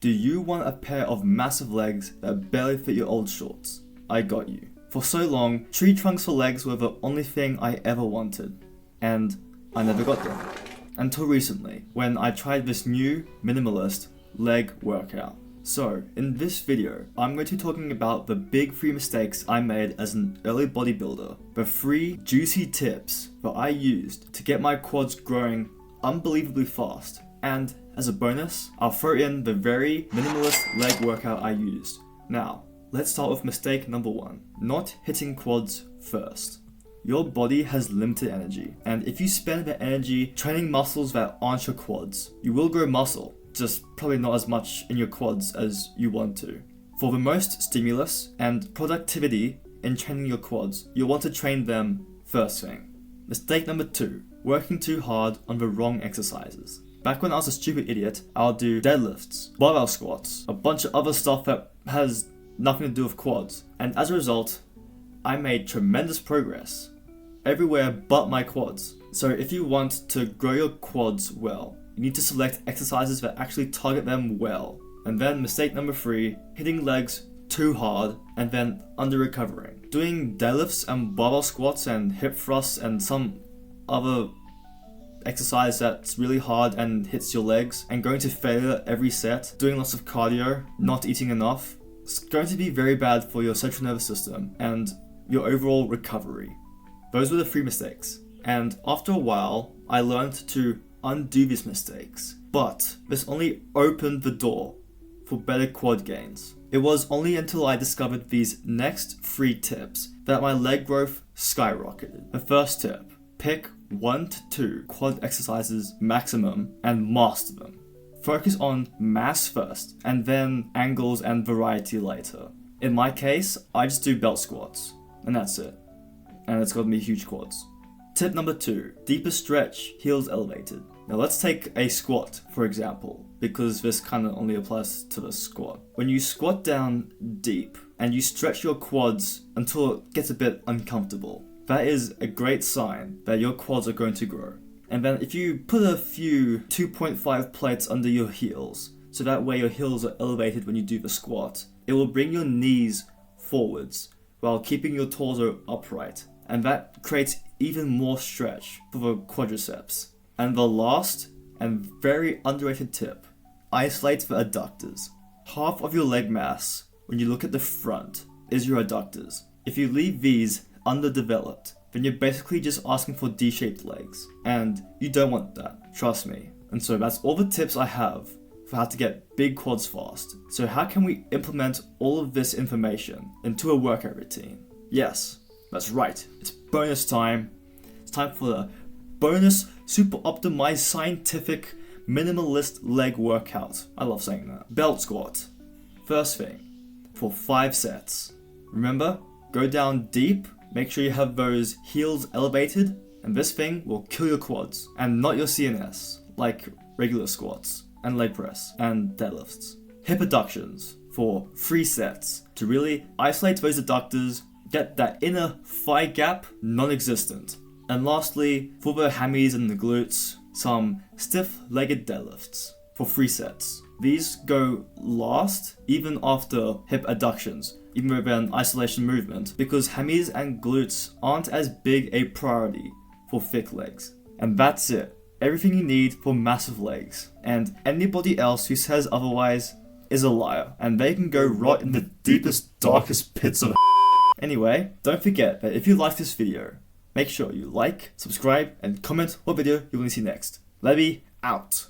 Do you want a pair of massive legs that barely fit your old shorts? I got you. For so long, tree trunks for legs were the only thing I ever wanted, and I never got them. Until recently, when I tried this new minimalist leg workout. So, in this video, I'm going to be talking about the big 3 mistakes I made as an early bodybuilder. The 3 juicy tips that I used to get my quads growing unbelievably fast. And as a bonus, I'll throw in the very minimalist leg workout I used. Now, let's start with mistake number 1. Not hitting quads first. Your body has limited energy, and if you spend that energy training muscles that aren't your quads, you will grow muscle, just probably not as much in your quads as you want to. For the most stimulus and productivity in training your quads, you'll want to train them first thing. Mistake number 2. Working too hard on the wrong exercises. Back when I was a stupid idiot, I'll do deadlifts, barbell squats, a bunch of other stuff that has nothing to do with quads. And as a result, I made tremendous progress everywhere but my quads. So if you want to grow your quads well, you need to select exercises that actually target them well. And then mistake number 3, hitting legs too hard and then under recovering. Doing deadlifts and barbell squats and hip thrusts and some other exercise that's really hard and hits your legs and going to failure every set, doing lots of cardio, not eating enough, it's going to be very bad for your central nervous system and your overall recovery. Those were the 3 mistakes. And after a while, I learned to undo these mistakes. But this only opened the door for better quad gains. It was only until I discovered these next 3 tips that my leg growth skyrocketed. The first tip, pick 1 to 2 quad exercises maximum and master them. Focus on mass first and then angles and variety later. In my case, I just do belt squats and that's it. And it's got me huge quads. Tip number 2, deeper stretch, heels elevated. Now let's take a squat for example, because this kind of only applies to the squat. When you squat down deep and you stretch your quads until it gets a bit uncomfortable, that is a great sign that your quads are going to grow. And then if you put a few 2.5 plates under your heels, so that way your heels are elevated when you do the squat, it will bring your knees forwards while keeping your torso upright. And that creates even more stretch for the quadriceps. And the last and very underrated tip, isolate the adductors. Half of your leg mass, when you look at the front, is your adductors. If you leave these underdeveloped, then you're basically just asking for D-shaped legs. And you don't want that, trust me. And so that's all the tips I have for how to get big quads fast. So how can we implement all of this information into a workout routine? Yes, that's right, it's bonus time. It's time for the bonus super optimized scientific minimalist leg workout. I love saying that. Belt squat. First thing, for 5 sets. Remember, go down deep, make sure you have those heels elevated, and this thing will kill your quads and not your CNS, like regular squats and leg press and deadlifts. Hip adductions for 3 sets to really isolate those adductors, get that inner thigh gap non-existent. And lastly, for the hammies and the glutes, some stiff-legged deadlifts for 3 sets. These go last even after hip adductions, even with an isolation movement, because hammies and glutes aren't as big a priority for thick legs. And that's it. Everything you need for massive legs. And anybody else who says otherwise is a liar, and they can go rot in the deepest, darkest pits of Anyway, don't forget that if you like this video, make sure you like, subscribe, and comment what video you want to see next. Levy out.